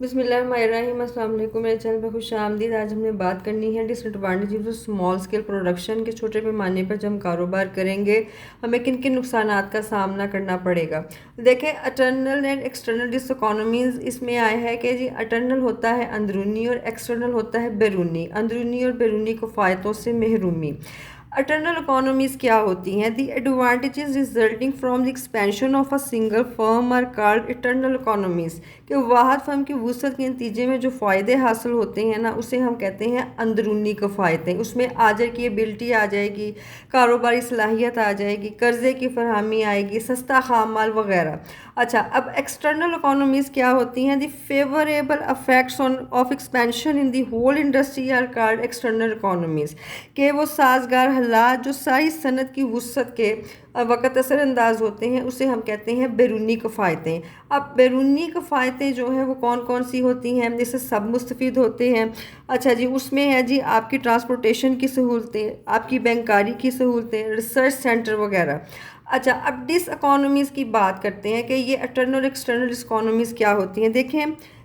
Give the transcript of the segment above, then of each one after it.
بسم اللہ الرحمن الرحیم۔ السلام علیکم، میرے چینل پر خوش آمدید۔ آج ہم نے بات کرنی ہے disadvantages of small scale production کے چھوٹے پیمانے پر جب ہم کاروبار کریں گے ہمیں کن کن نقصانات کا سامنا کرنا پڑے گا۔ دیکھیں، internal and external diseconomies اس میں آیا ہے کہ جی اٹرنل ہوتا ہے اندرونی اور ایکسٹرنل ہوتا ہے بیرونی، اندرونی اور بیرونی کفایتوں سے محرومی۔ اٹرنل اکانومیز کیا ہوتی ہیں؟ The advantages resulting from the expansion of a single firm are called internal economies, کہ واحد فرم کی وسعت کے نتیجے میں جو فائدے حاصل ہوتے ہیں نا اسے ہم کہتے ہیں اندرونی کفایتیں۔ اس میں آجر کی ایبلٹی آ جائے گی، کاروباری صلاحیت آ جائے گی، قرضے کی فراہمی آئے گی، سستا خام مال وغیرہ۔ اچھا، اب ایکسٹرنل اکانومیز کیا ہوتی ہیں؟ The favourable effects of expansion in the whole industry are called external economies, کہ وہ سازگار حالات جو ساری صنعت کی وسعت کے وقت اثر انداز ہوتے ہیں اسے ہم کہتے ہیں بیرونی کفایتیں۔ اب بیرونی کفایتیں جو ہیں وہ کون کون سی ہوتی ہیں؟ جس سے سب مستفید ہوتے ہیں۔ اچھا جی، اس میں ہے جی آپ کی ٹرانسپورٹیشن کی سہولتیں، آپ کی بینکاری کی سہولتیں، ریسرچ سینٹر وغیرہ۔ اچھا، اب ڈس اکانومیز کی بات کرتے ہیں کہ یہ انٹرنل اور ایکسٹرنل ڈس اکانومیز کیا ہوتی ہیں۔ دیکھیں،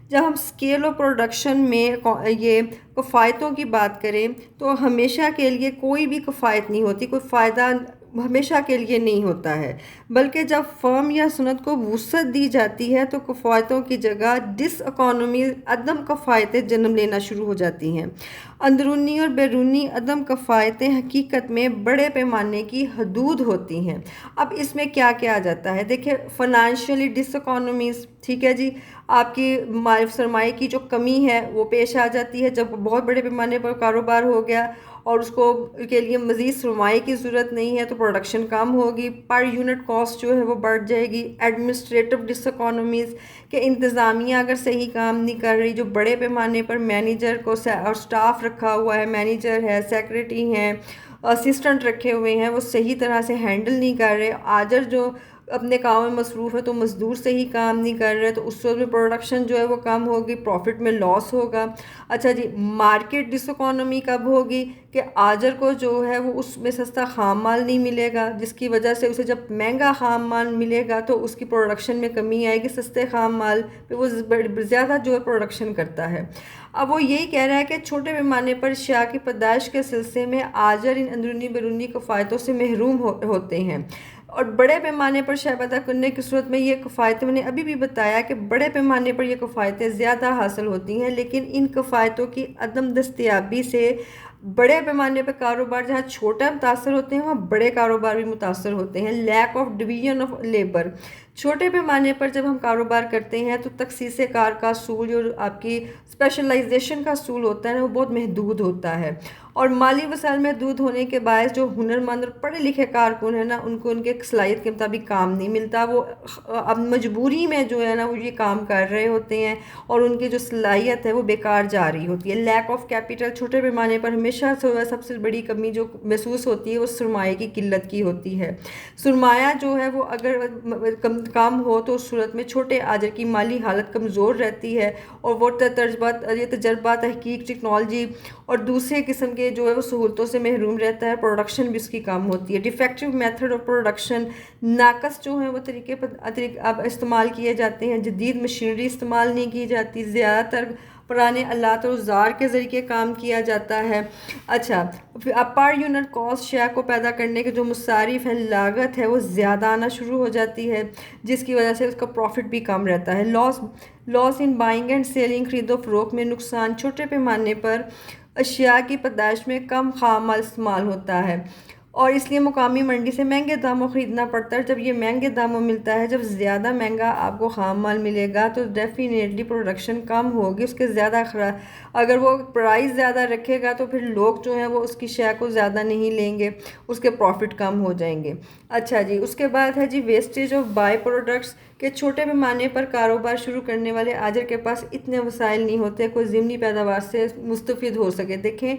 جب ہم اسکیل آف پروڈکشن میں یہ کفایتوں کی بات کریں تو ہمیشہ کے لیے کوئی بھی کفایت نہیں ہوتی، کوئی فائدہ ہمیشہ کے لیے نہیں ہوتا ہے، بلکہ جب فرم یا صنعت کو وسعت دی جاتی ہے تو کفایتوں کی جگہ ڈس اکانومیز عدم کفایتیں جنم لینا شروع ہو جاتی ہیں۔ اندرونی اور بیرونی عدم کفایتیں حقیقت میں بڑے پیمانے کی حدود ہوتی ہیں۔ اب اس میں کیا کیا جاتا ہے؟ دیکھیں، فائنانشیلی ڈس اکانومیز، ٹھیک ہے جی، آپ کی سرمایہ کی جو کمی ہے وہ پیش آ جاتی ہے جب بہت بڑے پیمانے پر کاروبار ہو گیا اور اس کو کے لیے مزید سرمایہ کی ضرورت نہیں ہے تو پروڈکشن کم ہوگی، پر یونٹ کاسٹ جو ہے وہ بڑھ جائے گی۔ ایڈمنسٹریٹو ڈس اکانومیز، کہ انتظامیہ اگر صحیح کام نہیں کر رہی، جو بڑے پیمانے پر مینیجر کو اور سٹاف رکھا ہوا ہے، مینیجر ہے، سیکریٹری ہیں، اسسٹنٹ رکھے ہوئے ہیں، وہ صحیح طرح سے ہینڈل نہیں کر رہے، آجر جو اپنے کام میں مصروف ہے تو مزدور صحیح کام نہیں کر رہے تو اس میں پروڈکشن جو ہے وہ کم ہوگی، پروفٹ میں لاس ہوگا۔ اچھا جی، مارکیٹ ڈس اکانومی کب ہوگی؟ کہ آجر کو جو ہے وہ اس میں سستا خام مال نہیں ملے گا، جس کی وجہ سے اسے جب مہنگا خام مال ملے گا تو اس کی پروڈکشن میں کمی آئے گی، سستے خام مال پہ وہ زیادہ جو ہے پروڈکشن کرتا ہے۔ اب وہ یہی کہہ رہا ہے کہ چھوٹے پیمانے پر اشیاء کی پیدائش کے سلسلے میں آجر ان اندرونی بیرونی کفایتوں سے محروم ہوتے ہیں، اور بڑے پیمانے پر شے پیدا کرنے کی صورت میں یہ کفایتیں، میں نے ابھی بھی بتایا کہ بڑے پیمانے پر یہ کفایتیں زیادہ حاصل ہوتی ہیں، لیکن ان کفایتوں کی عدم دستیابی سے بڑے پیمانے پر کاروبار جہاں چھوٹا متاثر ہوتے ہیں وہاں بڑے کاروبار بھی متاثر ہوتے ہیں۔ Lack of division of labour, چھوٹے پیمانے پر جب ہم کاروبار کرتے ہیں تو تخصیص کار کا اصول، جو آپ کی اسپیشلائزیشن کا اصول ہوتا ہے وہ بہت محدود ہوتا ہے، اور مالی وسائل محدود ہونے کے باعث جو ہنرمند اور پڑھے لکھے کارکن ہیں نا ان کو ان کے صلاحیت کے مطابق کام نہیں ملتا، وہ اب مجبوری میں جو ہے نا وہ یہ کام کر رہے ہوتے ہیں اور ان کی جو صلاحیت ہے وہ بیکار جا رہی ہوتی ہے۔ لیک آف کیپٹل، چھوٹے پیمانے پر ہمیشہ سب سے بڑی کمی جو محسوس ہوتی ہے وہ سرمایہ کی قلت کی ہوتی ہے۔ سرمایہ جو ہے وہ اگر کم ہو تو اس صورت میں چھوٹے آجر کی مالی حالت کمزور رہتی ہے، اور وہ تجربہ، تحقیق، ٹیکنالوجی اور دوسرے قسم کے جو ہے وہ سہولتوں سے محروم رہتا ہے، پروڈکشن بھی اس کی کم ہوتی ہے۔ ڈیفیکٹیو میتھڈ آف پروڈکشن، ناقص جو ہیں وہ طریقے اب استعمال کیے جاتے ہیں، جدید مشینری استعمال نہیں کی جاتی، زیادہ تر پرانے آلات اور اوزار کے ذریعے کام کیا جاتا ہے۔ اچھا، پر یونٹ کاسٹ، شے کو پیدا کرنے کے جو مصارف ہیں، لاگت ہے وہ زیادہ آنا شروع ہو جاتی ہے، جس کی وجہ سے اس کا پروفٹ بھی کم رہتا ہے۔ لاس ان بائنگ اینڈ سیلنگ، خرید و فروخت میں نقصان، چھوٹے پیمانے پر اشیاء کی پیدائش میں کم خام مال استعمال ہوتا ہے اور اس لیے مقامی منڈی سے مہنگے داموں خریدنا پڑتا ہے۔ جب یہ مہنگے داموں ملتا ہے، جب زیادہ مہنگا آپ کو خام مال ملے گا تو ڈیفینیٹلی پروڈکشن کم ہوگی، اس کے زیادہ اگر وہ پرائز زیادہ رکھے گا تو پھر لوگ جو ہیں وہ اس کی شے کو زیادہ نہیں لیں گے، اس کے پروفٹ کم ہو جائیں گے۔ اچھا جی، اس کے بعد ہے جی ویسٹیج آف بائی پروڈکٹس، کہ چھوٹے پیمانے پر کاروبار شروع کرنے والے آجر کے پاس اتنے وسائل نہیں ہوتے کوئی ضمنی پیداوار سے مستفید ہو سکے۔ دیکھیں،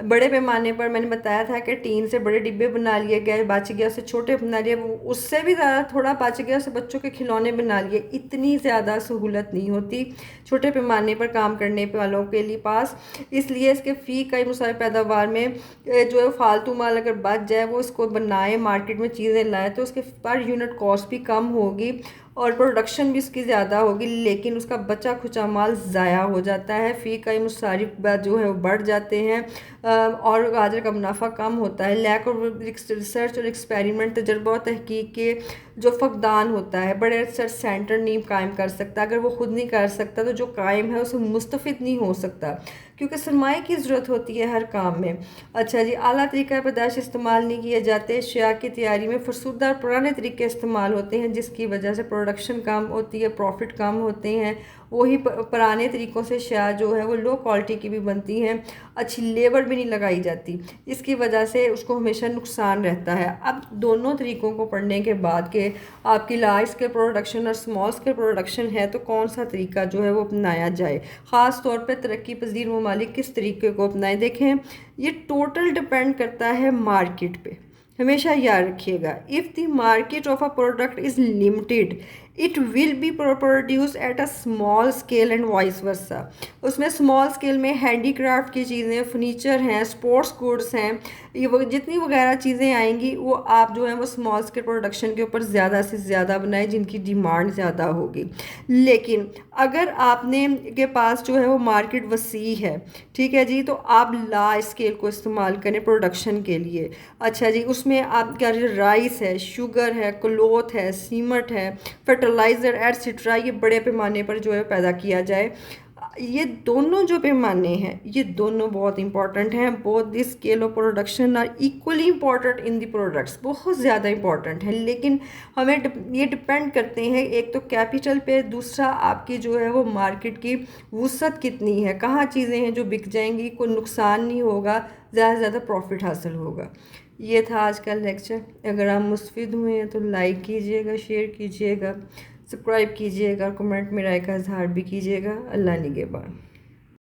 بڑے پیمانے پر میں نے بتایا تھا کہ ٹین سے بڑے ڈبے بنا لیے گئے، بچ گیا سے چھوٹے بنا لیے، اس سے بھی زیادہ تھوڑا بچ گیا سے بچوں کے کھلونے بنا لیے۔ اتنی زیادہ سہولت نہیں ہوتی چھوٹے پیمانے پر کام کرنے والوں کے لیے پاس، اس لیے اس کے فی کئی مسائل پیداوار میں جو ہے فالتو مال اگر بچ جائے وہ اس کو بنائے، مارکیٹ میں چیزیں لائے تو اس کے پر یونٹ کاسٹ بھی کم ہوگی اور پروڈکشن بھی اس کی زیادہ ہوگی، لیکن اس کا بچا کھچا مال ضائع ہو جاتا ہے، فی کئی مصارف جو ہے وہ بڑھ جاتے ہیں اور تاجر کا منافع کم ہوتا ہے۔ لیک آف ریسرچ اور ایکسپیریمنٹ، تجربہ اور تحقیق کے جو فقدان ہوتا ہے، بڑے ریسرچ سینٹر نہیں قائم کر سکتا، اگر وہ خود نہیں کر سکتا تو جو قائم ہے اسے مستفید نہیں ہو سکتا، کیونکہ سرمایہ کی ضرورت ہوتی ہے ہر کام میں۔ اچھا جی، اعلیٰ طریقہ پیدائش استعمال نہیں کیے جاتے، اشیاء کی تیاری میں فرسودہ اور پرانے طریقے استعمال ہوتے ہیں، جس کی وجہ سے پروڈکشن کم ہوتی ہے، پروفٹ کم ہوتے ہیں۔ وہی پرانے طریقوں سے اشیاء جو ہے وہ لو کوالٹی کی بھی بنتی ہیں، اچھی لیبر بھی نہیں لگائی جاتی، اس کی وجہ سے اس کو ہمیشہ نقصان رہتا ہے۔ اب دونوں طریقوں کو پڑھنے کے بعد کہ آپ کی لارج اسکیل پروڈکشن اور اسمال اسکیل پروڈکشن ہے تو کون سا طریقہ جو ہے وہ اپنایا جائے، خاص طور پہ ترقی پذیر ممالک کس طریقے کو اپنائیں، دیکھیں یہ ٹوٹل ڈپینڈ کرتا ہے مارکیٹ پہ۔ ہمیشہ یاد رکھیے گا، if the market of a product is limited it will be produced at a small scale and vice versa۔ اس میں اسمال اسکیل میں ہینڈی کرافٹ کی چیزیں، فرنیچر ہیں، اسپورٹس گوڈس ہیں، یہ جتنی وغیرہ چیزیں آئیں گی وہ آپ جو ہیں وہ اسمال اسکیل پروڈکشن کے اوپر زیادہ سے زیادہ بنائیں جن کی ڈیمانڈ زیادہ ہوگی۔ لیکن اگر آپ نے کے پاس جو ہے وہ مارکیٹ وسیع ہے، ٹھیک ہے جی، تو آپ لارج اسکیل کو استعمال کریں پروڈکشن کے لیے۔ اچھا جی، اس میں آپ کا رائس ہے، شوگر ہے، کلوتھ ہے، سیمنٹ ہے، فرٹیلائزر ایٹسٹرا، یہ بڑے پیمانے پر جو ہے پیدا کیا جائے۔ یہ دونوں جو پیمانے ہیں یہ دونوں بہت امپورٹنٹ ہیں، بہت the scale of production are equally important in the products, بہت زیادہ امپورٹنٹ ہیں، لیکن ہمیں یہ ڈپینڈ کرتے ہیں ایک تو کیپیٹل پہ، دوسرا آپ کی جو ہے وہ مارکیٹ کی وسعت کتنی ہے، کہاں چیزیں ہیں جو بک جائیں گی، کوئی نقصان نہیں ہوگا، زیادہ سے زیادہ پروفٹ حاصل ہوگا۔ یہ تھا آج کا لیکچر، اگر آپ مستفید ہوئے ہیں تو لائک کیجئے گا، شیئر کیجئے گا، سبسکرائب کیجئے گا، کمنٹ میں رائے کا اظہار بھی کیجئے گا۔ اللہ نگہبان۔